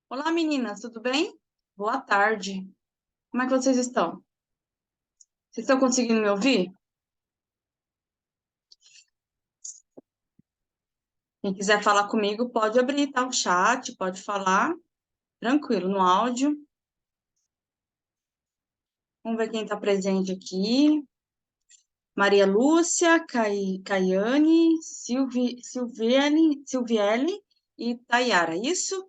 Olá, meninas, tudo bem? Boa tarde. Como é que vocês estão? Vocês estão conseguindo me ouvir? Quem quiser falar comigo, pode abrir, tá? O chat, pode falar, tranquilo, no áudio. Vamos ver quem está presente aqui. Maria Lúcia, Caiane, Silviele e Tayara, isso?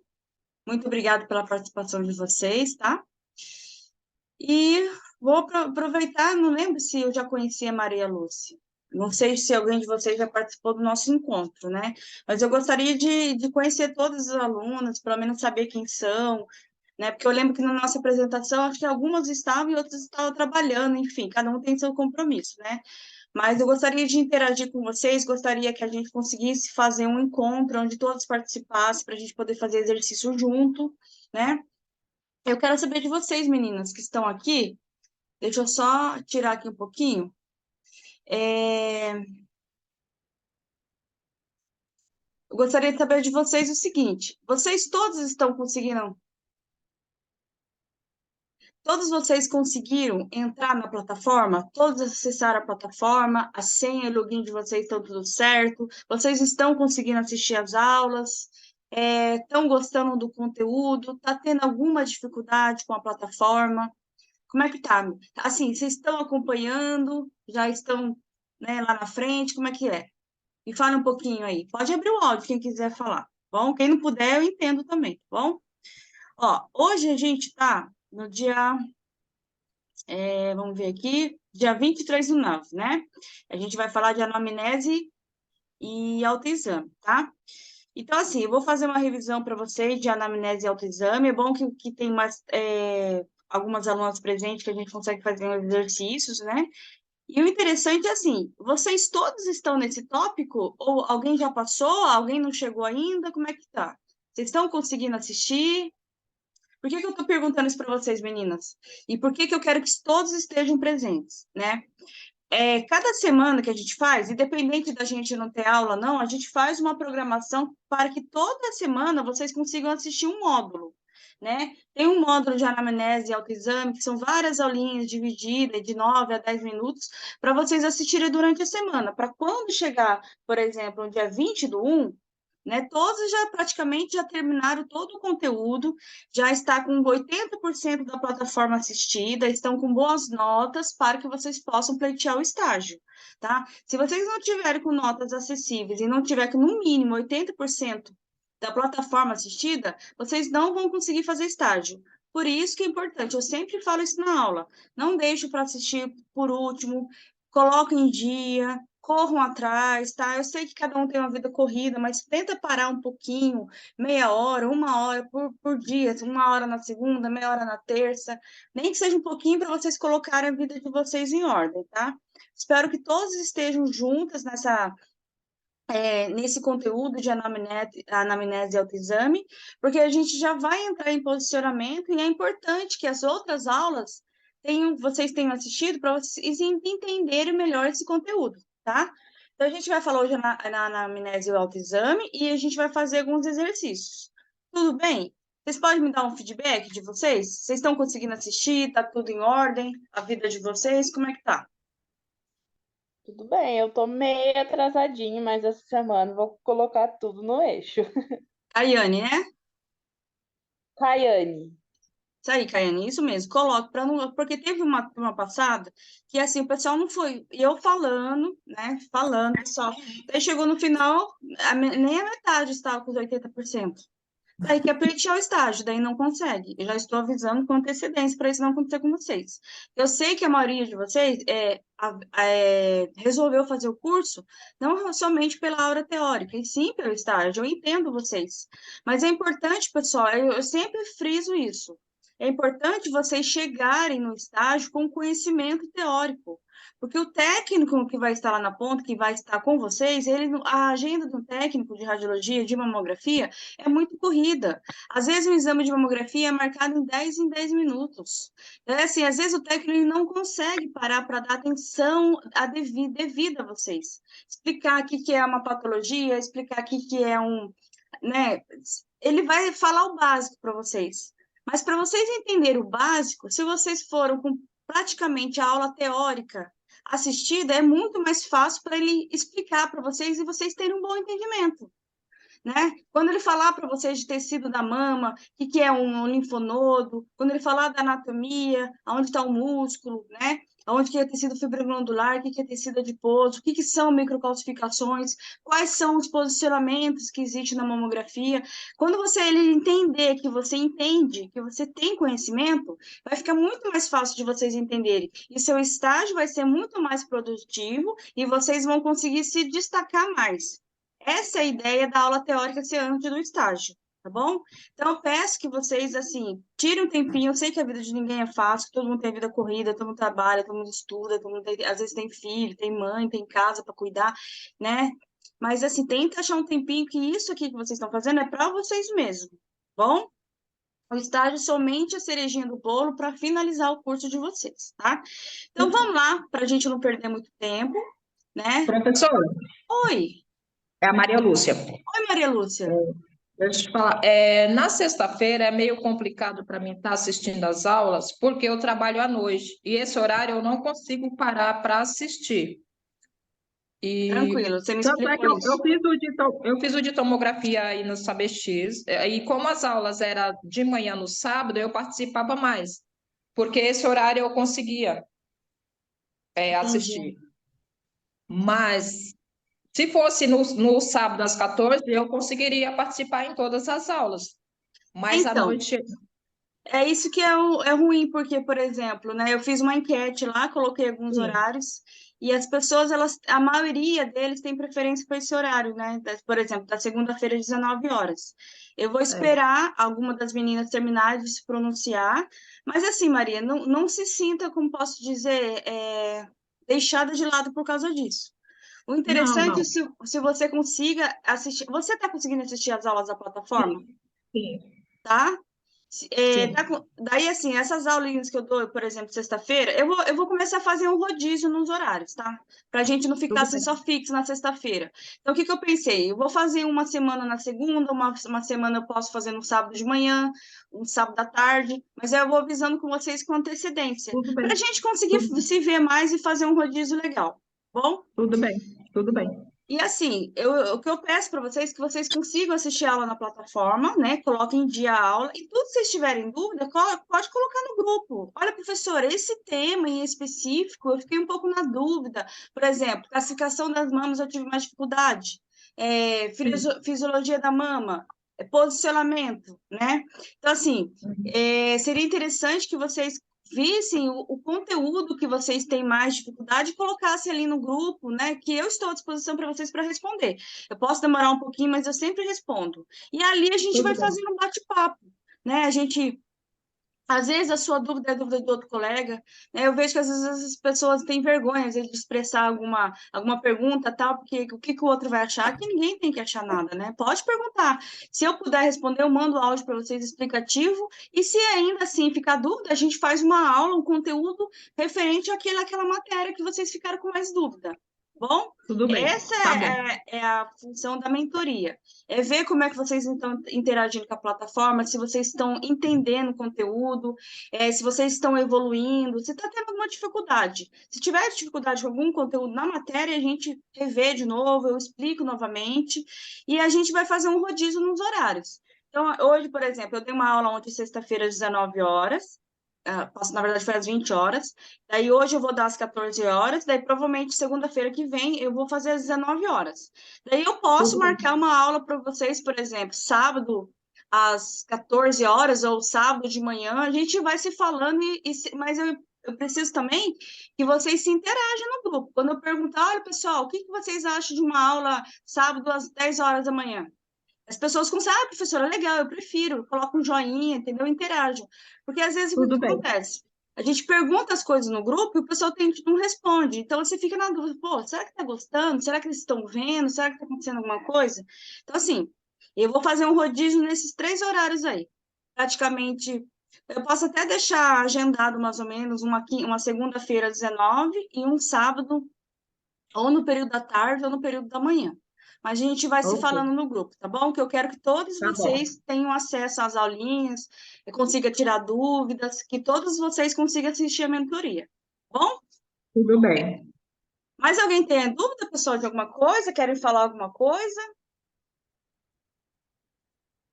Muito obrigada pela participação de vocês, tá? E vou aproveitar, não lembro se eu já conhecia a Maria Lúcia. Não sei se alguém de vocês já participou do nosso encontro, né? Mas eu gostaria de conhecer todas as alunas, pelo menos saber quem são, né? Porque eu lembro que na nossa apresentação, acho que algumas estavam e outras estavam trabalhando, enfim, cada um tem seu compromisso, né? Mas eu gostaria de interagir com vocês, gostaria que a gente conseguisse fazer um encontro onde todos participassem, para a gente poder fazer exercício junto, né? Eu quero saber de vocês, meninas, que estão aqui. Deixa eu só tirar aqui um pouquinho. Eu gostaria de saber de vocês o seguinte: vocês todos estão conseguindo, todos vocês conseguiram entrar na plataforma? Todos acessaram a plataforma? A senha e o login de vocês estão tudo certo? Vocês estão conseguindo assistir às aulas? Estão gostando do conteúdo? Está tendo alguma dificuldade com a plataforma? Como é que tá? Assim, vocês estão acompanhando? Já estão, né, lá na frente? Como é que é? Me fala um pouquinho aí. Pode abrir o áudio, quem quiser falar, tá bom? Quem não puder, eu entendo também, tá bom? Ó, hoje a gente tá no dia, vamos ver aqui, dia 23 do 9, né? A gente vai falar de anamnese e autoexame, tá? Então, assim, eu vou fazer uma revisão para vocês de anamnese e autoexame. É bom que tem mais, algumas alunas presentes que a gente consegue fazer uns exercícios, né? E o interessante é assim, vocês todos estão nesse tópico? Ou alguém já passou? Alguém não chegou ainda? Como é que tá? Vocês estão conseguindo assistir? Por que que eu estou perguntando isso para vocês, meninas? E por que que eu quero que todos estejam presentes, né? Cada semana que a gente faz, independente da gente não ter aula, não, a gente faz uma programação para que toda semana vocês consigam assistir um módulo, né? Tem um módulo de anamnese e autoexame, que são várias aulinhas divididas de 9 a 10 minutos, para vocês assistirem durante a semana, para quando chegar, por exemplo, no dia 20 do 1, né, todos já praticamente já terminaram todo o conteúdo, já está com 80% da plataforma assistida, estão com boas notas para que vocês possam pleitear o estágio, tá? Se vocês não tiverem com notas acessíveis e não tiver com no mínimo 80% da plataforma assistida, vocês não vão conseguir fazer estágio. Por isso que é importante, eu sempre falo isso na aula, não deixe para assistir por último, coloquem em dia, corram atrás, tá? Eu sei que cada um tem uma vida corrida, mas tenta parar um pouquinho, meia hora, uma hora por dia, uma hora na segunda, meia hora na terça, nem que seja um pouquinho para vocês colocarem a vida de vocês em ordem, tá? Espero que todos estejam juntas nesse conteúdo de anamnese e autoexame, porque a gente já vai entrar em posicionamento e é importante que as outras aulas vocês tenham assistido para vocês entenderem melhor esse conteúdo, tá? Então, a gente vai falar hoje na anamnese e autoexame e a gente vai fazer alguns exercícios. Tudo bem? Vocês podem me dar um feedback de vocês? Vocês estão conseguindo assistir? Tá tudo em ordem? A vida de vocês, como é que tá? Tudo bem, eu tô meio atrasadinho, mas essa semana vou colocar tudo no eixo. Caiane, né? Tayane, Isso aí, Caiane, isso mesmo. Coloque para não, porque teve uma passada que assim o pessoal não foi, e eu falando, né? Falando, pessoal. Daí chegou no final, nem a metade estava com os 80%. Daí quer pleitear o estágio, daí não consegue. Eu já estou avisando com antecedência para isso não acontecer com vocês. Eu sei que a maioria de vocês resolveu fazer o curso não somente pela aula teórica, e sim pelo estágio. Eu entendo vocês. Mas é importante, pessoal, eu sempre friso isso. É importante vocês chegarem no estágio com conhecimento teórico. Porque o técnico que vai estar lá na ponta, que vai estar com vocês, a agenda do técnico de radiologia, de mamografia, é muito corrida. Às vezes o exame de mamografia é marcado em 10 minutos. É assim, às vezes o técnico ele não consegue parar para dar atenção devida a vocês. Explicar o que é uma patologia, explicar o que é né, ele vai falar o básico para vocês. Mas para vocês entenderem o básico, se vocês foram com praticamente a aula teórica assistida, é muito mais fácil para ele explicar para vocês e vocês terem um bom entendimento, né? Quando ele falar para vocês de tecido da mama, o que é um linfonodo, quando ele falar da anatomia, aonde está o músculo, né? Onde que é tecido fibroglandular, o que é tecido adiposo, o que são microcalcificações, quais são os posicionamentos que existem na mamografia. Quando ele entender que você entende, que você tem conhecimento, vai ficar muito mais fácil de vocês entenderem. E seu estágio vai ser muito mais produtivo e vocês vão conseguir se destacar mais. Essa é a ideia da aula teórica ser antes do estágio, tá bom? Então, eu peço que vocês, assim, tirem um tempinho. Eu sei que a vida de ninguém é fácil, todo mundo tem vida corrida, todo mundo trabalha, todo mundo estuda, todo mundo às vezes tem filho, tem mãe, tem casa para cuidar, né? Mas, assim, tenta achar um tempinho que isso aqui que vocês estão fazendo é para vocês mesmos, tá bom? O estágio é somente a cerejinha do bolo para finalizar o curso de vocês, tá? Então, vamos lá, para a gente não perder muito tempo, né? Professora, Oi! é a Maria Lúcia. Oi, Maria Lúcia. Deixa eu te falar. Na sexta-feira é meio complicado para mim estar assistindo às aulas, porque eu trabalho à noite e esse horário eu não consigo parar para assistir. E Tranquilo, você me tanto é que explicou isso. eu fiz o de tomografia aí no SaberX, e como as aulas eram de manhã no sábado, eu participava mais, porque esse horário eu conseguia assistir. Mas se fosse no sábado às 14, eu conseguiria participar em todas as aulas. Mas à Então, noite. é isso que é ruim, porque, por exemplo, né, eu fiz uma enquete lá, coloquei alguns Sim, horários, e as pessoas, a maioria deles tem preferência por esse horário, né? Por exemplo, da segunda-feira às 19 horas. Eu vou é. esperar alguma das meninas terminarem de se pronunciar, mas assim, Maria, não se sinta, como posso dizer, deixada de lado por causa disso. O Não, interessante é não. se você consiga assistir. Você está conseguindo assistir as aulas da plataforma? Sim, Tá? sim. Daí, assim, essas aulinhas que eu dou, por exemplo, sexta-feira, eu vou começar a fazer um rodízio nos horários, tá? Pra gente não ficar Tudo assim bem. só fixo na sexta-feira. Então, o que que eu pensei? Eu vou fazer uma semana na segunda, uma semana eu posso fazer no sábado de manhã, um sábado à tarde, mas aí eu vou avisando com vocês com antecedência, Tudo bem. pra gente conseguir Tudo, se ver mais e fazer um rodízio legal, tá bom? tudo bem. Tudo bem. E assim, o que eu peço para vocês é que vocês consigam assistir a aula na plataforma, né? Coloquem em dia a aula. E tudo que vocês tiverem dúvida, pode colocar no grupo. Olha, professora, esse tema em específico, eu fiquei um pouco na dúvida. Por exemplo, classificação das mamas, eu tive mais dificuldade. Sim. Fisiologia da mama, posicionamento, né? Então, assim, Uhum. seria interessante que vocês vissem o conteúdo que vocês têm mais dificuldade e colocassem ali no grupo, né? Que eu estou à disposição para vocês para responder. Eu posso demorar um pouquinho, mas eu sempre respondo. E ali a gente Tudo vai bem. fazendo um bate-papo, né? A gente às vezes a sua dúvida é a dúvida do outro colega, né? Eu vejo que às vezes as pessoas têm vergonha, às vezes, de expressar alguma pergunta, tal, porque o que que o outro vai achar? Que ninguém tem que achar nada, né? Pode perguntar. Se eu puder responder, eu mando áudio para vocês explicativo, e se ainda assim ficar dúvida, a gente faz uma aula, um conteúdo referente àquela matéria que vocês ficaram com mais dúvida. Bom, Tudo bem. essa Tá bom. é a função da mentoria. É ver como é que vocês estão interagindo com a plataforma, se vocês estão entendendo o conteúdo, se vocês estão evoluindo, se está tendo alguma dificuldade. Se tiver dificuldade com algum conteúdo na matéria, a gente revê de novo, eu explico novamente, e a gente vai fazer um rodízio nos horários. Então, hoje, por exemplo, eu dei uma aula ontem, sexta-feira, às 19 horas, na verdade foi às 20 horas, daí hoje eu vou dar às 14 horas, daí provavelmente segunda-feira que vem eu vou fazer às 19 horas. Daí eu posso Tudo bem. marcar uma aula para vocês, por exemplo, sábado às 14 horas ou sábado de manhã, a gente vai se falando, mas eu preciso também que vocês se interajam no grupo. Quando eu perguntar, olha pessoal, o que que vocês acham de uma aula sábado às 10 horas da manhã? As pessoas conseguem, professora, legal, eu prefiro, coloca um joinha, entendeu? Interagem. Porque às vezes o que Tudo bem. acontece? A gente pergunta as coisas no grupo e o pessoal não responde. Então você fica na dúvida, pô, será que tá gostando? Será que eles estão vendo? Será que tá acontecendo alguma coisa? Então, assim, eu vou fazer um rodízio nesses 3 horários aí. Praticamente, eu posso até deixar agendado mais ou menos uma segunda-feira às 19 e um sábado, ou no período da tarde ou no período da manhã. mas a gente vai se Ok, falando no grupo, tá bom? Que eu quero que todos tá bom. vocês tenham acesso às aulinhas, consiga tirar dúvidas, que todos vocês consigam assistir a mentoria, tá bom? Tudo bem. Mais alguém tem dúvida, pessoal, de alguma coisa? Querem falar alguma coisa?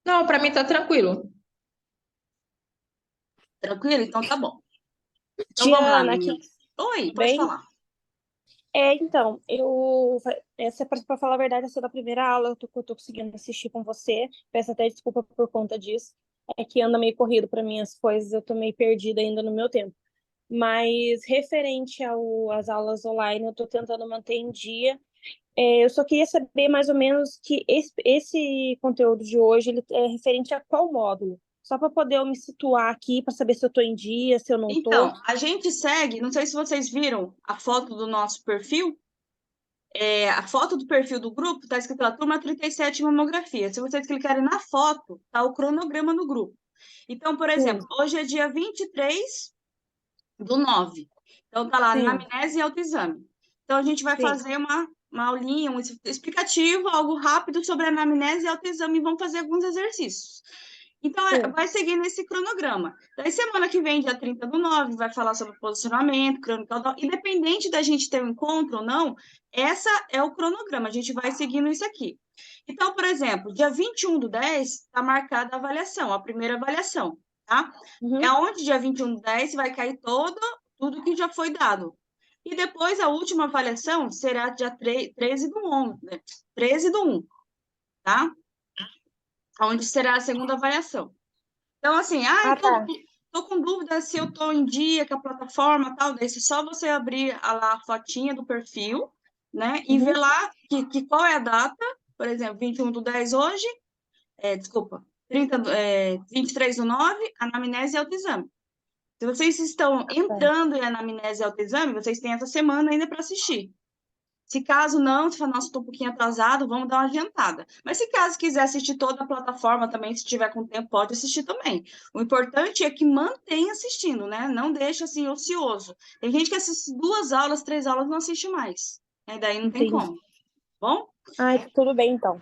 Não, para mim tá tranquilo. Tranquilo? Então tá bom. Então vamos lá, Diana, aqui, meninas. Oi, tudo pode bem? falar. Então, essa, para falar a verdade, essa é da primeira aula que eu tô conseguindo assistir com você. Peço até desculpa por conta disso. É que anda meio corrido para mim as coisas, eu tô meio perdida ainda no meu tempo. Mas referente às aulas online, eu tô tentando manter em dia. Eu só queria saber mais ou menos que esse conteúdo de hoje ele é referente a qual módulo? Só para poder eu me situar aqui, para saber se eu estou em dia, se eu não estou. Então, a gente segue, não sei se vocês viram a foto do nosso perfil, a foto do perfil do grupo está escrito lá, turma 37 mamografia. Se vocês clicarem na foto, tá o cronograma no grupo. Então, por Sim, exemplo, hoje é dia 23/9. Então, tá lá sim, anamnese e autoexame. Então, a gente vai sim, fazer uma aulinha, um explicativo, algo rápido sobre anamnese e autoexame e vamos fazer alguns exercícios. Então, sim. vai seguindo esse cronograma. Daí, semana que vem, dia 30/9, vai falar sobre posicionamento, crânio caudal. Independente da gente ter um encontro ou não, essa é o cronograma. A gente vai seguindo isso aqui. Então, por exemplo, dia 21/10 está marcada a avaliação, a primeira avaliação, tá? É Uhum. onde, dia 21/10, vai cair tudo que já foi dado. E depois, a última avaliação será dia 13/11, né? 13/1, tá? Onde será a segunda avaliação. Então, assim, Ah, tá. tô com dúvida se eu tô em dia com a plataforma e tal, daí é só você abrir lá a fotinha do perfil, né, e ver Uhum. lá que qual é a data, por exemplo, 21/10 hoje, desculpa, 23/9, anamnese e autoexame. Se vocês estão Tá. entrando em anamnese e autoexame, vocês têm essa semana ainda para assistir. Se caso não, se falar, nossa, estou um pouquinho atrasado, vamos dar uma adiantada. Mas se caso quiser assistir toda a plataforma também, se tiver com tempo, pode assistir também. O importante é que mantenha assistindo, né? Não deixe assim ocioso. Tem gente que assiste 2 aulas, 3 aulas, não assiste mais. Daí não tem Entendi. como. Bom? Ah, tudo bem então.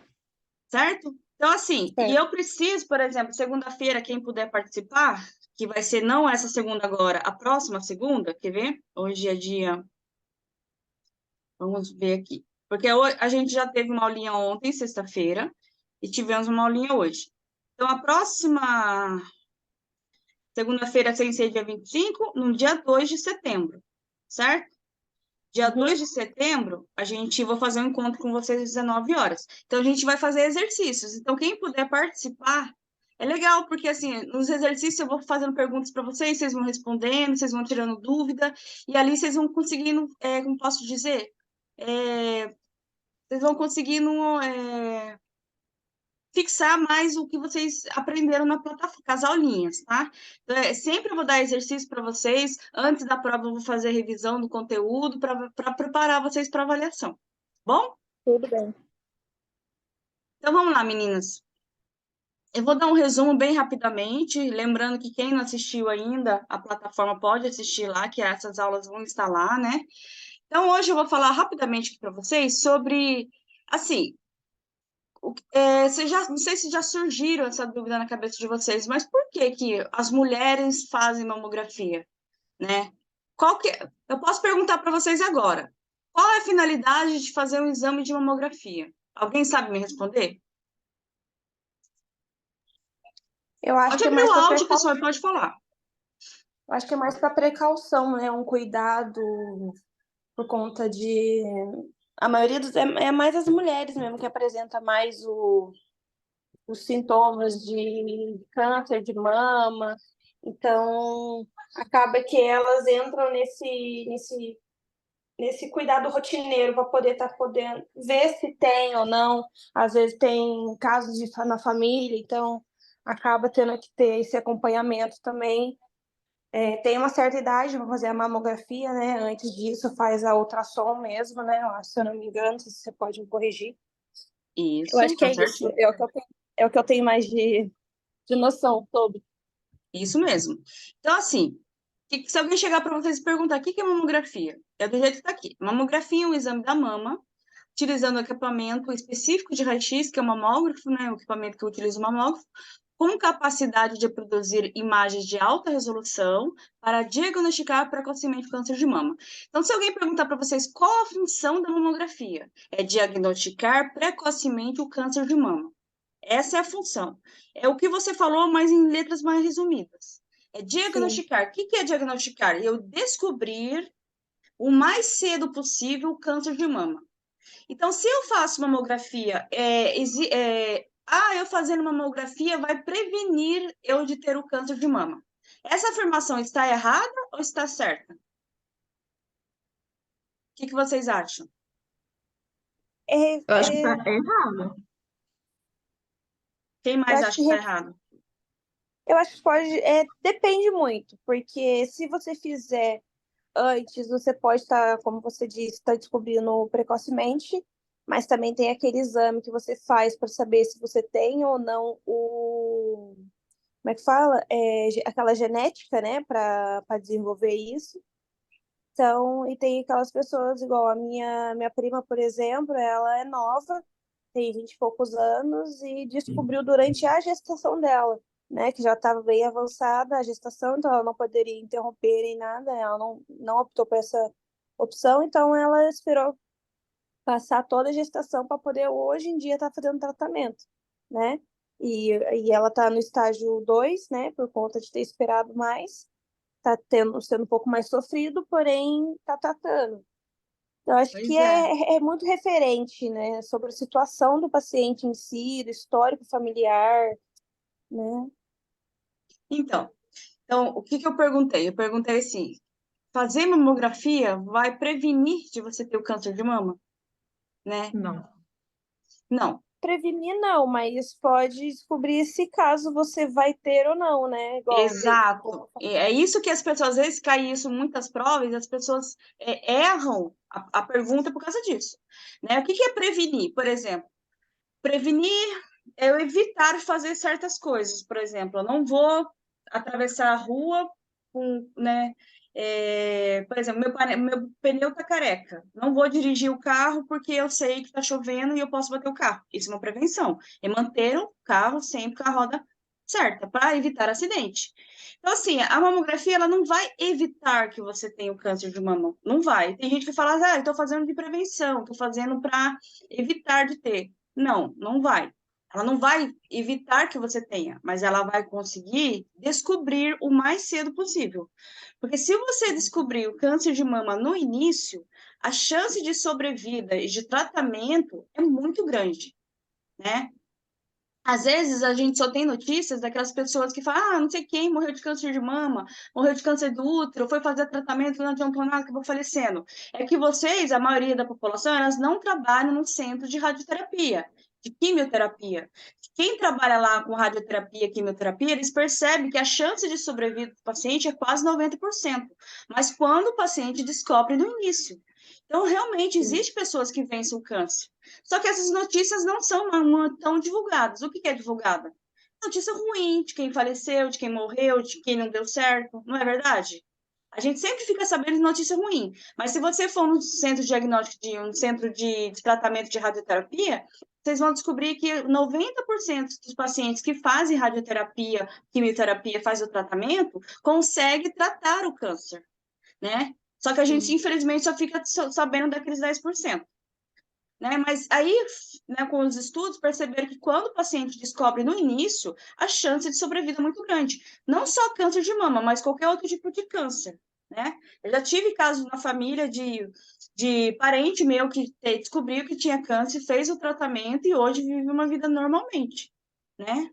Certo? Então, assim, e Certo. eu preciso, por exemplo, segunda-feira, quem puder participar, que vai ser não essa segunda agora, a próxima segunda, quer ver? Hoje é dia. Vamos ver aqui. Porque a gente já teve uma aulinha ontem, sexta-feira, e tivemos uma aulinha hoje. Então, a próxima segunda-feira, sem ser dia 25, no dia 2 de setembro, certo? Dia Uhum. 2 de setembro, vou fazer um encontro com vocês às 19 horas. Então, a gente vai fazer exercícios. Então, quem puder participar, é legal, porque, assim, nos exercícios eu vou fazendo perguntas para vocês, vocês vão respondendo, vocês vão tirando dúvida, e ali vocês vão conseguindo, como posso dizer, é, vocês vão conseguindo fixar mais o que vocês aprenderam na plataforma, com as aulinhas, tá? Então, sempre eu vou dar exercício para vocês, antes da prova eu vou fazer a revisão do conteúdo para preparar vocês para avaliação. Bom? Tudo bem. Então vamos lá, meninas. Eu vou dar um resumo bem rapidamente, lembrando que quem não assistiu ainda, a plataforma pode assistir lá, que essas aulas vão estar lá, né? Então hoje eu vou falar rapidamente para vocês sobre, assim, não sei se já surgiram essa dúvida na cabeça de vocês, mas por que que as mulheres fazem mamografia, né? Eu posso perguntar para vocês agora. Qual é a finalidade de fazer um exame de mamografia? Alguém sabe me responder? Eu acho Pode que é abrir o mais para áudio, pessoal, e pode falar. acho que é mais para precaução, né? Um cuidado por conta de a maioria é mais as mulheres mesmo que apresenta mais os sintomas de câncer de mama. Então, acaba que elas entram nesse cuidado rotineiro para poder estar podendo ver se tem ou não. Às vezes tem casos na família, então acaba tendo que ter esse acompanhamento também. Tem uma certa idade para fazer a mamografia, né? Antes disso, faz a ultrassom mesmo, né? Se eu não me engano, se você pode me corrigir. Eu Isso, acho que tá é isso. certinho. É o que eu tenho mais de noção sobre. Isso mesmo. Então, assim, se alguém chegar para vocês e perguntar o que que é mamografia, é do jeito que está aqui. Mamografia é um exame da mama utilizando o equipamento específico de raio-x, que é o mamógrafo, né, o equipamento que utiliza o mamógrafo, com capacidade de produzir imagens de alta resolução para diagnosticar precocemente câncer de mama. Então, se alguém perguntar para vocês qual a função da mamografia, é diagnosticar precocemente o câncer de mama. Essa é a função. É o que você falou, mas em letras mais resumidas. É diagnosticar. O que é diagnosticar? Eu descobrir o mais cedo possível o câncer de mama. Então, se eu faço mamografia, eu fazendo mamografia vai prevenir eu de ter o câncer de mama. Essa afirmação está errada ou está certa? O que vocês acham? Eu acho que está errado. Quem mais acha que está errado? Eu acho que pode, depende muito, porque se você fizer antes, você pode estar, como você disse, está descobrindo precocemente, mas também tem aquele exame que você faz para saber se você tem ou não como é que fala? Aquela genética, né, para desenvolver isso. Então, e tem aquelas pessoas, igual a minha prima, por exemplo, ela é nova, tem 20 e poucos anos, e descobriu durante a gestação dela, né, que já estava bem avançada a gestação, então ela não poderia interromper nem nada, ela não optou por essa opção, então ela esperou passar toda a gestação para poder hoje em dia estar fazendo tratamento, né? E ela está no estágio 2, né, por conta de ter esperado mais, está sendo um pouco mais sofrido, porém está tratando. Eu acho que Pois é. é muito referente, né, sobre a situação do paciente em si, do histórico familiar, né? Então, o que eu perguntei? Eu perguntei assim, fazer mamografia vai prevenir de você ter o câncer de mama, né? Não. Não. Prevenir não, mas pode descobrir se caso você vai ter ou não, né? Igual, Exato. É isso que as pessoas, às vezes, cai isso em muitas provas, e as pessoas erram a pergunta por causa disso, né? O que é prevenir? Por exemplo, prevenir é eu evitar fazer certas coisas. Por exemplo, eu não vou atravessar a rua com, né? Por exemplo, meu pneu está careca. Não vou dirigir o carro porque eu sei que está chovendo e eu posso bater o carro. Isso é uma prevenção. É manter o carro sempre com a roda certa, para evitar acidente. Então, assim, a mamografia, ela não vai evitar que você tenha o câncer de mama. Não vai. Tem gente que fala, eu estou fazendo de prevenção, estou fazendo para evitar de ter. Não, não vai. Ela não vai evitar que você tenha, mas ela vai conseguir descobrir o mais cedo possível. Porque se você descobrir o câncer de mama no início, a chance de sobrevida e de tratamento é muito grande, né? Às vezes a gente só tem notícias daquelas pessoas que falam, não sei quem morreu de câncer de mama, morreu de câncer do útero, foi fazer tratamento, não adiantou nada, acabou falecendo. É que vocês, a maioria da população, elas não trabalham no centro de radioterapia, de quimioterapia. Quem trabalha lá com radioterapia, quimioterapia, eles percebem que a chance de sobrevida do paciente é quase 90%, mas quando o paciente descobre no início. Então, realmente, existem pessoas que vencem o câncer. Só que essas notícias não são tão divulgadas. O que é divulgada? Notícia ruim de quem faleceu, de quem morreu, de quem não deu certo, não é verdade? A gente sempre fica sabendo de notícia ruim, mas se você for no centro de diagnóstico, um centro de tratamento de radioterapia, vocês vão descobrir que 90% dos pacientes que fazem radioterapia, quimioterapia, fazem o tratamento, consegue tratar o câncer, né? Só que a gente, infelizmente, só fica sabendo daqueles 10%. Né? Mas aí, né, com os estudos, perceberam que quando o paciente descobre no início, a chance de sobrevida é muito grande. Não só câncer de mama, mas qualquer outro tipo de câncer. Né? Eu já tive casos na família de parente meu que descobriu que tinha câncer, fez o tratamento e hoje vive uma vida normalmente. Né?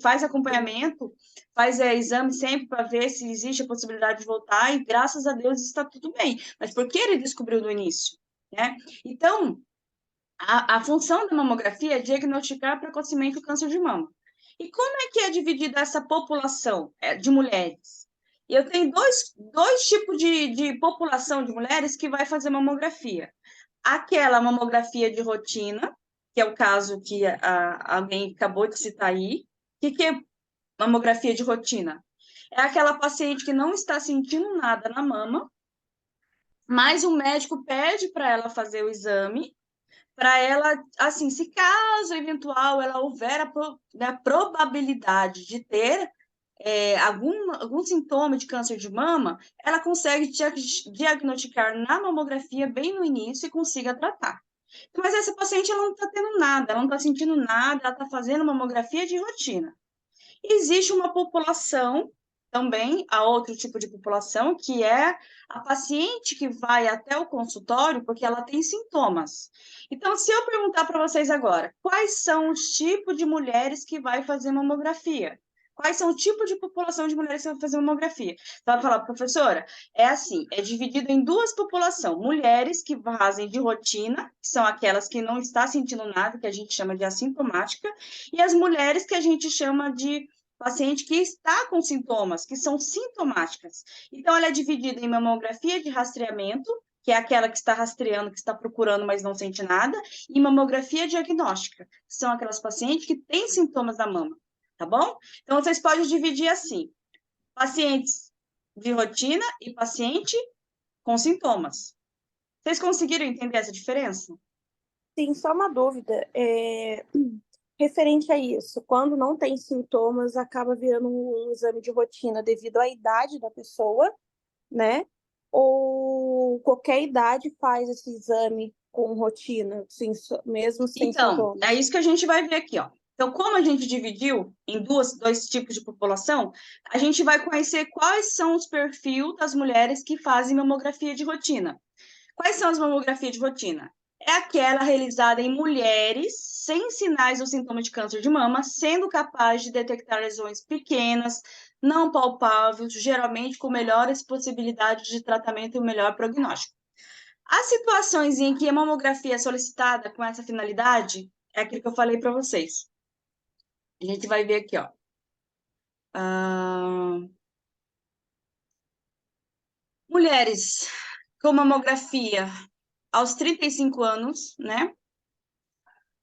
Faz acompanhamento, faz exame sempre para ver se existe a possibilidade de voltar e graças a Deus está tudo bem. Mas por que ele descobriu no início? Né? Então, a função da mamografia é diagnosticar precocemente o câncer de mama. E como é que é dividida essa população de mulheres? Eu tenho dois tipos de população de mulheres que vai fazer mamografia. Aquela mamografia de rotina, que é o caso que alguém acabou de citar aí. O que é mamografia de rotina? É aquela paciente que não está sentindo nada na mama, mas o médico pede para ela fazer o exame para ela, assim, se caso eventual ela houver a probabilidade de ter algum sintoma de câncer de mama, ela consegue diagnosticar na mamografia bem no início e consiga tratar. Mas essa paciente ela não está tendo nada, ela não está sentindo nada, ela está fazendo mamografia de rotina. Existe uma população também, há outro tipo de população, que é a paciente que vai até o consultório porque ela tem sintomas. Então, se eu perguntar para vocês agora, quais são os tipos de mulheres que vai fazer mamografia? Quais são o tipo de população de mulheres que vai fazer mamografia? Você vai falar, professora, é assim, é dividido em duas populações. Mulheres que fazem de rotina, que são aquelas que não estão sentindo nada, que a gente chama de assintomática, e as mulheres que a gente chama de paciente que está com sintomas, que são sintomáticas. Então, ela é dividida em mamografia de rastreamento, que é aquela que está rastreando, que está procurando, mas não sente nada, e mamografia diagnóstica, que são aquelas pacientes que têm sintomas da mama, tá bom? Então, vocês podem dividir assim, pacientes de rotina e paciente com sintomas. Vocês conseguiram entender essa diferença? Sim, só uma dúvida. Referente a isso, quando não tem sintomas, acaba virando um exame de rotina devido à idade da pessoa, né? Ou qualquer idade faz esse exame com rotina, mesmo sem Então, é sintomas? isso que a gente vai ver aqui, ó. Então, como a gente dividiu em dois tipos de população, a gente vai conhecer quais são os perfis das mulheres que fazem mamografia de rotina. Quais são as mamografias de rotina? É aquela realizada em mulheres sem sinais ou sintomas de câncer de mama, sendo capaz de detectar lesões pequenas, não palpáveis, geralmente com melhores possibilidades de tratamento e um melhor prognóstico. As situações em que a mamografia é solicitada com essa finalidade é aquilo que eu falei para vocês. A gente vai ver aqui, ó. Mulheres com mamografia aos 35 anos, né?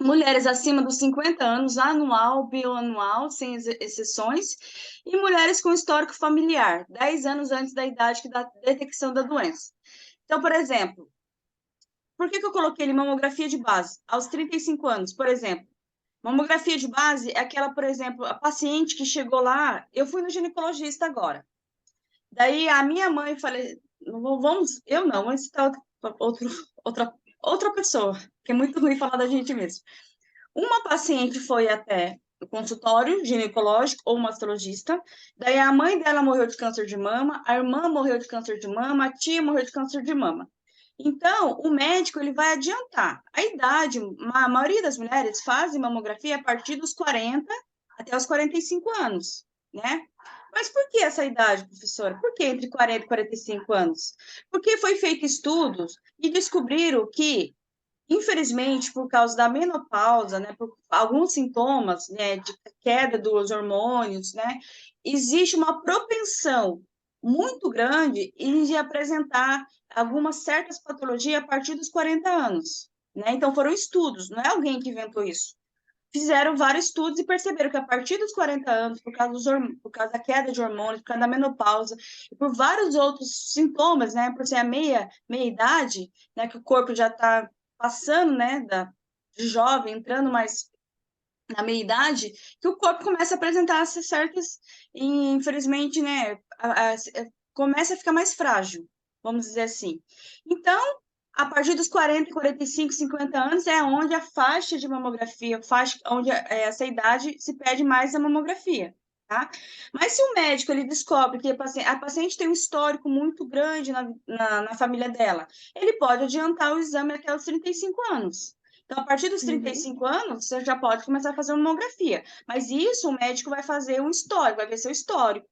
Mulheres acima dos 50 anos, anual, bioanual, sem exceções, e mulheres com histórico familiar, 10 anos antes da idade da detecção da doença. Então, por exemplo, por que eu coloquei ele mamografia de base? Aos 35 anos, por exemplo. Mamografia de base é aquela, por exemplo, a paciente que chegou lá, eu fui no ginecologista agora. Daí a minha mãe falei, eu não, mas tá outra pessoa, que é muito ruim falar da gente mesmo. Uma paciente foi até o consultório ginecológico ou mastologista, daí a mãe dela morreu de câncer de mama, a irmã morreu de câncer de mama, a tia morreu de câncer de mama. Então, o médico ele vai adiantar. A idade, a maioria das mulheres fazem mamografia a partir dos 40 até os 45 anos, né? Mas por que essa idade, professora? Por que entre 40 e 45 anos? Porque foi feito estudos e descobriram que infelizmente, por causa da menopausa, né, por alguns sintomas, né, de queda dos hormônios, né, existe uma propensão muito grande em de apresentar algumas certas patologias a partir dos 40 anos, né? Então foram estudos, não é alguém que inventou isso. Fizeram vários estudos e perceberam que a partir dos 40 anos, por causa da queda de hormônios, por causa da menopausa e por vários outros sintomas, né, por ser a meia idade, né, que o corpo já está passando, né, de jovem, entrando mais na meia-idade, que o corpo começa a apresentar certas, e, infelizmente, né, começa a ficar mais frágil, vamos dizer assim. Então, a partir dos 40, 45, 50 anos é onde a faixa de mamografia, onde essa idade se pede mais a mamografia, tá? Mas se o médico ele descobre que a paciente tem um histórico muito grande na família dela, ele pode adiantar o exame até os 35 anos. Então, a partir dos 35 anos, você já pode começar a fazer uma mamografia. Mas isso o médico vai fazer um histórico, vai ver seu histórico,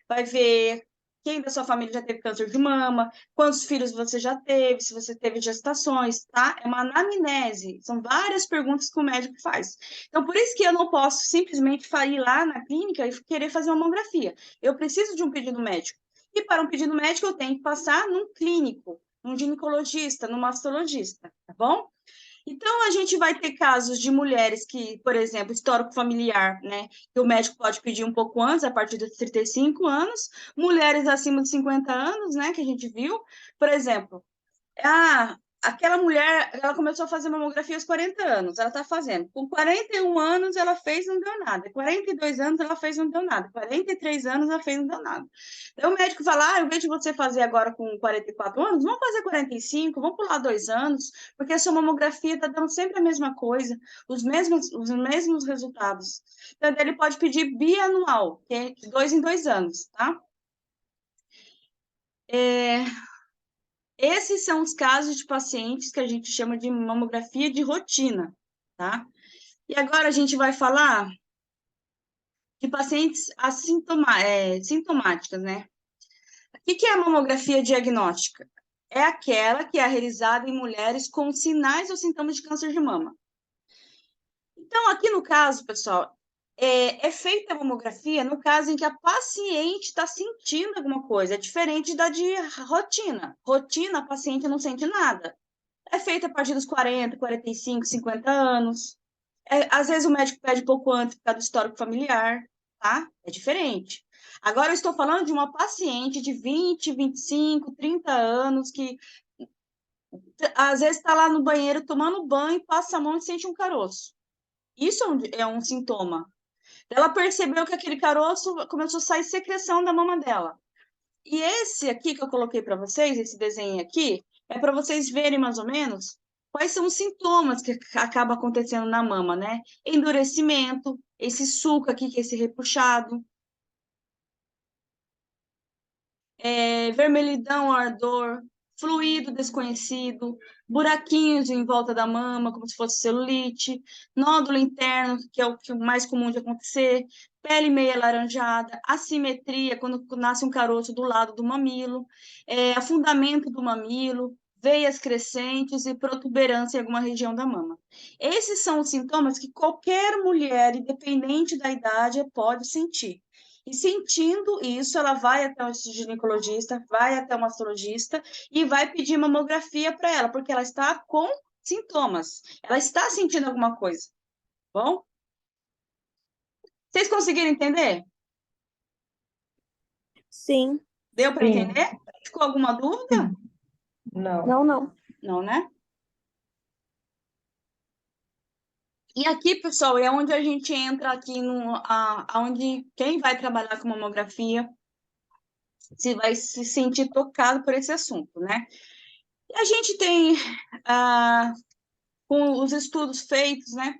vai ver quem da sua família já teve câncer de mama, quantos filhos você já teve, se você teve gestações, tá? É uma anamnese, são várias perguntas que o médico faz. Então, por isso que eu não posso simplesmente ir lá na clínica e querer fazer uma mamografia. Eu preciso de um pedido médico. E para um pedido médico, eu tenho que passar num clínico, num ginecologista, num mastologista, tá bom? Então, a gente vai ter casos de mulheres que, por exemplo, histórico familiar, né, que o médico pode pedir um pouco antes, a partir dos 35 anos, mulheres acima de 50 anos, né, que a gente viu, por exemplo, aquela mulher, ela começou a fazer mamografia aos 40 anos, ela está fazendo. Com 41 anos, ela fez, não deu nada. 42 anos, ela fez, não deu nada. 43 anos, ela fez, não deu nada. Então, o médico fala, eu vejo você fazer agora com 44 anos, vamos fazer 45, vamos pular 2 anos, porque a sua mamografia está dando sempre a mesma coisa, os mesmos resultados. Então, ele pode pedir bianual, que é de 2 em 2 anos, tá? Esses são os casos de pacientes que a gente chama de mamografia de rotina, tá? E agora a gente vai falar de pacientes sintomáticas, né? O que é a mamografia diagnóstica? É aquela que é realizada em mulheres com sinais ou sintomas de câncer de mama. Então, aqui no caso, pessoal, é feita a mamografia no caso em que a paciente está sentindo alguma coisa, é diferente da de rotina. Rotina, a paciente não sente nada. É feita a partir dos 40, 45, 50 anos. Às vezes o médico pede pouco antes por causa do histórico familiar, tá? É diferente. Agora eu estou falando de uma paciente de 20, 25, 30 anos que às vezes está lá no banheiro tomando banho, passa a mão e sente um caroço. Isso é um sintoma. Ela percebeu que aquele caroço começou a sair secreção da mama dela. E esse aqui que eu coloquei para vocês, esse desenho aqui, é para vocês verem mais ou menos quais são os sintomas que acaba acontecendo na mama, né? Endurecimento, esse suco aqui, que é esse repuxado, vermelhidão, ardor, fluido desconhecido, buraquinhos em volta da mama, como se fosse celulite, nódulo interno, que é o que é mais comum de acontecer, pele meio alaranjada, assimetria, quando nasce um caroço do lado do mamilo, afundamento do mamilo, veias crescentes e protuberância em alguma região da mama. Esses são os sintomas que qualquer mulher, independente da idade, pode sentir. E sentindo isso, ela vai até o ginecologista, vai até o mastologista e vai pedir mamografia para ela, porque ela está com sintomas. Ela está sentindo alguma coisa. Bom? Vocês conseguiram entender? Sim. Deu para Sim. entender? Ficou alguma dúvida? Não. Não. Não, né? E aqui, pessoal, é onde a gente entra aqui onde quem vai trabalhar com mamografia se vai se sentir tocado por esse assunto, né? E a gente tem, com os estudos feitos, né?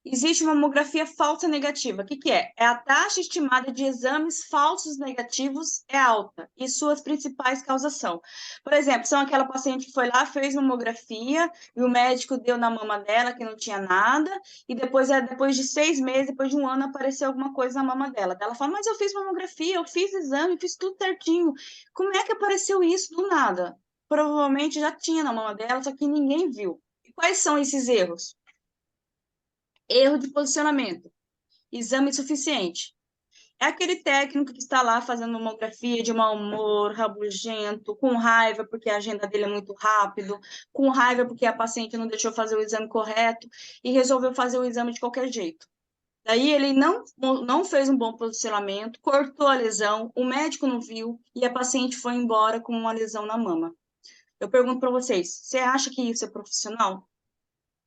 Existe uma mamografia falsa negativa. O que é? É a taxa estimada de exames falsos negativos é alta e suas principais causas são. Por exemplo, são aquela paciente que foi lá, fez mamografia e o médico deu na mama dela que não tinha nada e depois de 6 meses, depois de um ano, apareceu alguma coisa na mama dela. Ela fala, mas eu fiz mamografia, eu fiz exame, fiz tudo certinho. Como é que apareceu isso do nada? Provavelmente já tinha na mama dela, só que ninguém viu. E quais são esses erros? Erro de posicionamento, exame insuficiente. É aquele técnico que está lá fazendo mamografia de mau humor, rabugento, com raiva porque a agenda dele é muito rápido, com raiva porque a paciente não deixou fazer o exame correto e resolveu fazer o exame de qualquer jeito. Daí ele não fez um bom posicionamento, cortou a lesão, o médico não viu e a paciente foi embora com uma lesão na mama. Eu pergunto para vocês, você acha que isso é profissional?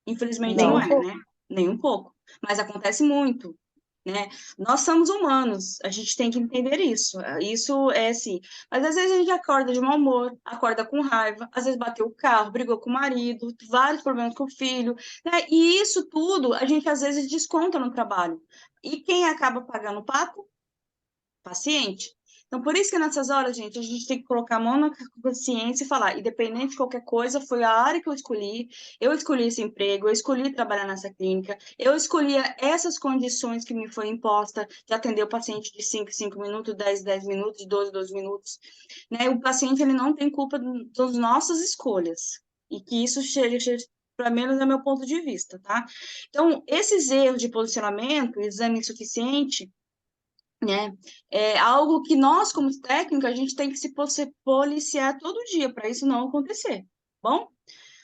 Infelizmente não Não. é, né? Nem um pouco. Mas acontece muito, né? Nós somos humanos, a gente tem que entender isso. Isso é assim. Mas às vezes a gente acorda de mau humor, acorda com raiva, às vezes bateu o carro, brigou com o marido, vários problemas com o filho, né? E isso tudo a gente às vezes desconta no trabalho. E quem acaba pagando o pato? Paciente. Então, por isso que nessas horas, gente, a gente tem que colocar a mão na consciência e falar, independente de qualquer coisa, foi a área que eu escolhi esse emprego, eu escolhi trabalhar nessa clínica, eu escolhi essas condições que me foi imposta de atender o paciente de 5 em 5 minutos, 10 em 10 minutos, 12 em 12 minutos, né? O paciente, ele não tem culpa das nossas escolhas, e que isso seja pelo menos é meu ponto de vista, tá? Então, esses erros de posicionamento, exame insuficiente, né? É algo que nós, como técnica, a gente tem que se policiar todo dia para isso não acontecer, bom?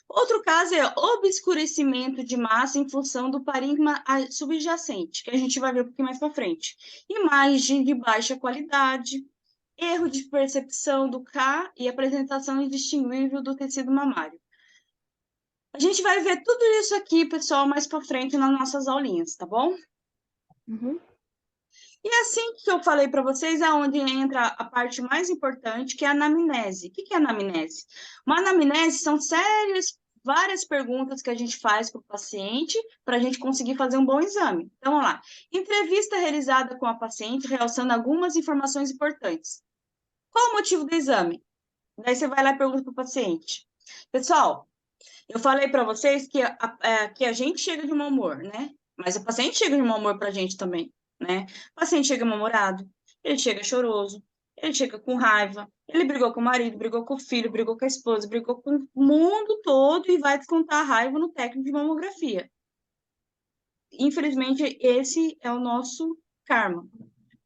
Outro caso é obscurecimento de massa em função do parênquima subjacente, que a gente vai ver um pouquinho mais para frente. Imagem de baixa qualidade, erro de percepção do K e apresentação indistinguível do tecido mamário. A gente vai ver tudo isso aqui, pessoal, mais para frente nas nossas aulinhas, tá bom? Uhum. E assim que eu falei para vocês, é onde entra a parte mais importante, que é a anamnese. O que é a anamnese? Uma anamnese são várias perguntas que a gente faz para o paciente para a gente conseguir fazer um bom exame. Então, vamos lá. Entrevista realizada com a paciente, realçando algumas informações importantes. Qual o motivo do exame? Daí você vai lá e pergunta para o paciente. Pessoal, eu falei para vocês que a gente chega de mau humor, né? Mas o paciente chega de mau humor para a gente também, né? O paciente chega mal-humorado, ele chega choroso, ele chega com raiva, ele brigou com o marido, brigou com o filho, brigou com a esposa, brigou com o mundo todo e vai descontar a raiva no técnico de mamografia. Infelizmente, esse é o nosso karma,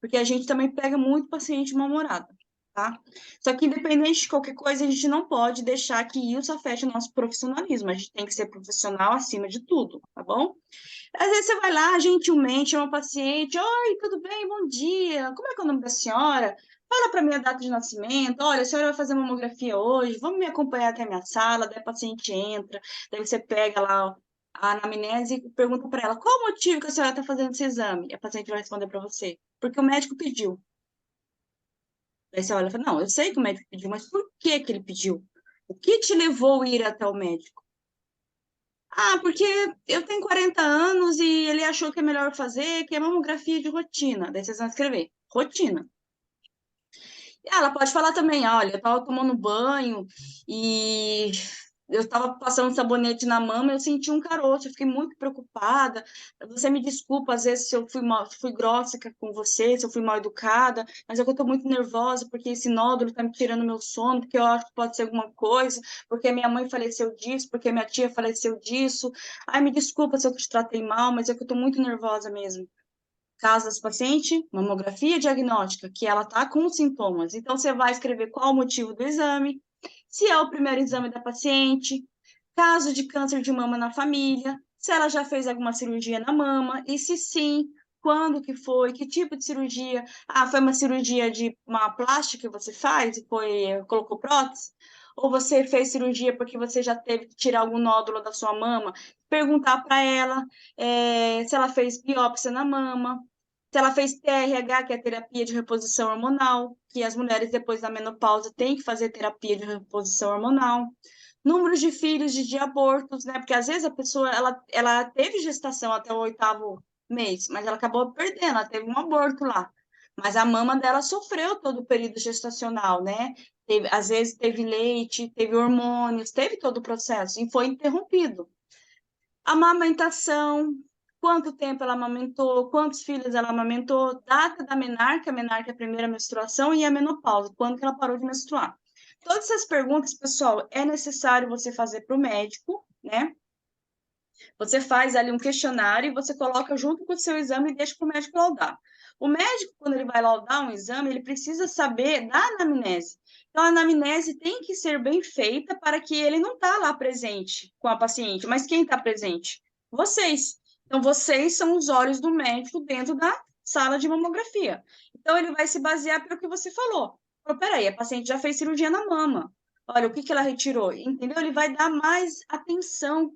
porque a gente também pega muito paciente mal-humorado. Tá? Só que, independente de qualquer coisa, a gente não pode deixar que isso afete o nosso profissionalismo. A gente tem que ser profissional acima de tudo, tá bom? Às vezes você vai lá, gentilmente, chama o paciente: oi, tudo bem? Bom dia. Como é que é o nome da senhora? Fala para mim a data de nascimento. Olha, a senhora vai fazer mamografia hoje. Vamos me acompanhar até a minha sala. Daí a paciente entra. Daí você pega lá a anamnese e pergunta para ela: qual o motivo que a senhora está fazendo esse exame? E a paciente vai responder para você: porque o médico pediu. Daí você olha e fala: não, eu sei que o médico pediu, mas por que que ele pediu? O que te levou a ir até o médico? Ah, porque eu tenho 40 anos e ele achou que é melhor fazer, que é mamografia de rotina. Daí vocês vão escrever: rotina. E ela pode falar também: olha, eu tava tomando banho e eu tava passando sabonete na mama e eu senti um caroço, eu fiquei muito preocupada. Você me desculpa, às vezes, se eu fui mal, fui grossa com você, se eu fui mal educada, mas é que eu tô muito nervosa porque esse nódulo tá me tirando meu sono, porque eu acho que pode ser alguma coisa, porque minha mãe faleceu disso, porque minha tia faleceu disso. Ai, me desculpa se eu te tratei mal, mas é que eu tô muito nervosa mesmo. Caso desse paciente, mamografia diagnóstica, que ela está com sintomas. Então, você vai escrever qual o motivo do exame, se é o primeiro exame da paciente, caso de câncer de mama na família, se ela já fez alguma cirurgia na mama, e se sim, quando que foi, que tipo de cirurgia. Ah, foi uma cirurgia de uma plástica que você faz e colocou prótese? Ou você fez cirurgia porque você já teve que tirar algum nódulo da sua mama? Perguntar para ela se ela fez biópsia na mama, se ela fez TRH, que é terapia de reposição hormonal, que as mulheres depois da menopausa têm que fazer terapia de reposição hormonal. Números de filhos, de abortos, né? Porque às vezes a pessoa ela teve gestação até o 8º mês, mas ela acabou perdendo, ela teve um aborto lá. Mas a mama dela sofreu todo o período gestacional, né? Às vezes teve leite, teve hormônios, teve todo o processo e foi interrompido. Amamentação, quanto tempo ela amamentou, quantos filhos ela amamentou, data da menarca, a menarca é a primeira menstruação, e a menopausa, quando que ela parou de menstruar. Todas essas perguntas, pessoal, é necessário você fazer para o médico, né? Você faz ali um questionário e você coloca junto com o seu exame e deixa para o médico laudar. O médico, quando ele vai laudar um exame, ele precisa saber da anamnese. Então, a anamnese tem que ser bem feita para que ele não está lá presente com a paciente, mas quem está presente? Vocês. Então, vocês são os olhos do médico dentro da sala de mamografia. Então, ele vai se basear pelo que você falou. Peraí, a paciente já fez cirurgia na mama. Olha, o que que ela retirou? Entendeu? Ele vai dar mais atenção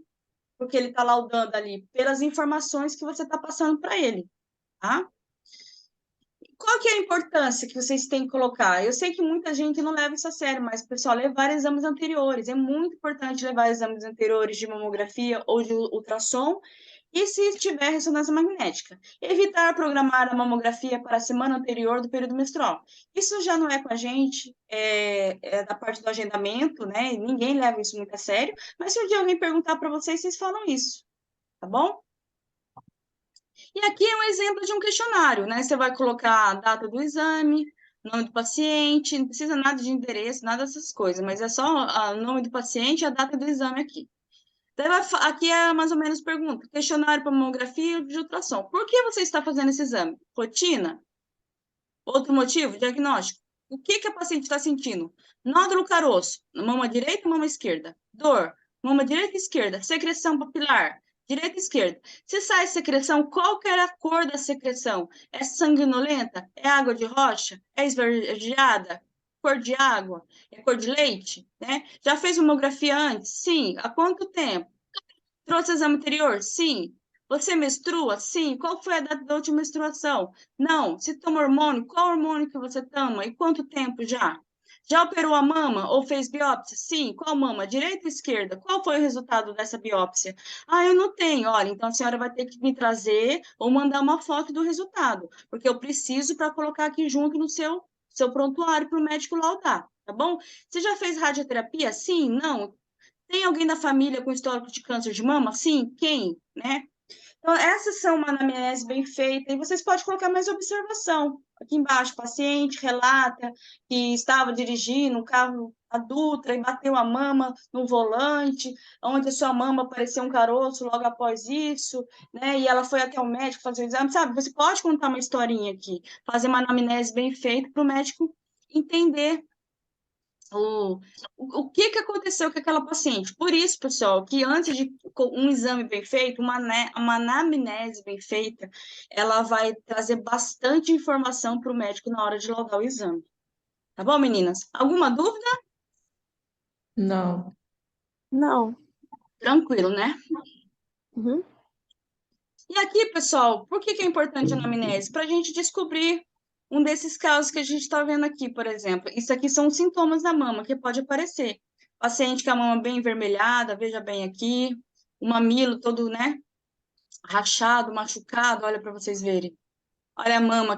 porque ele está laudando ali, pelas informações que você está passando para ele, tá? Qual que é a importância que vocês têm que colocar? Eu sei que muita gente não leva isso a sério, mas, pessoal, levar exames anteriores. É muito importante levar exames anteriores de mamografia ou de ultrassom, e se tiver ressonância magnética. Evitar programar a mamografia para a semana anterior do período menstrual. Isso já não é com a gente, é da parte do agendamento, né? Ninguém leva isso muito a sério, mas se um dia alguém perguntar para vocês, vocês falam isso, tá bom? E aqui é um exemplo de um questionário, né? Você vai colocar a data do exame, nome do paciente, não precisa nada de endereço, nada dessas coisas, mas é só o nome do paciente e a data do exame aqui. Daí aqui é mais ou menos pergunta: questionário para mamografia ou de ultrassom. Por que você está fazendo esse exame? Rotina? Outro motivo? Diagnóstico. O que que a paciente está sentindo? Nódulo caroço, mama direita ou mama esquerda? Dor, mama direita e esquerda. Secreção papilar, direita e esquerda. Se sai secreção, qual que era a cor da secreção? É sanguinolenta? É água de rocha? É esverdeada? Cor de água? É cor de leite? Né? Já fez mamografia antes? Sim. Há quanto tempo? Trouxe exame anterior? Sim. Você menstrua? Sim. Qual foi a data da última menstruação? Não. Se toma hormônio, qual hormônio que você toma? E quanto tempo já? Já operou a mama ou fez biópsia? Sim. Qual mama? Direita ou esquerda? Qual foi o resultado dessa biópsia? Ah, eu não tenho. Olha, então a senhora vai ter que me trazer ou mandar uma foto do resultado, porque eu preciso para colocar aqui junto no seu prontuário para o médico laudar, tá bom? Você já fez radioterapia? Sim? Não? Tem alguém da família com histórico de câncer de mama? Sim? Quem? Né? Então, essas são uma anamnese bem feita, e vocês podem colocar mais observação. Aqui embaixo, paciente relata que estava dirigindo um carro adulto e bateu a mama no volante, onde a sua mama apareceu um caroço logo após isso, né? E ela foi até o médico fazer o exame, sabe? Você pode contar uma historinha aqui, fazer uma anamnese bem feita para o médico entender o que que aconteceu com aquela paciente. Por isso, pessoal, que antes de um exame bem feito, uma anamnese bem feita, ela vai trazer bastante informação para o médico na hora de logar o exame. Tá bom, meninas? Alguma dúvida? Não. Não. Tranquilo, né? Uhum. E aqui, pessoal, por que que é importante a anamnese? Para a gente descobrir um desses casos que a gente está vendo aqui, por exemplo. Isso aqui são os sintomas da mama que pode aparecer. Paciente com a mama bem envermelhada, veja bem aqui, o mamilo todo, né, rachado, machucado, olha para vocês verem. Olha a mama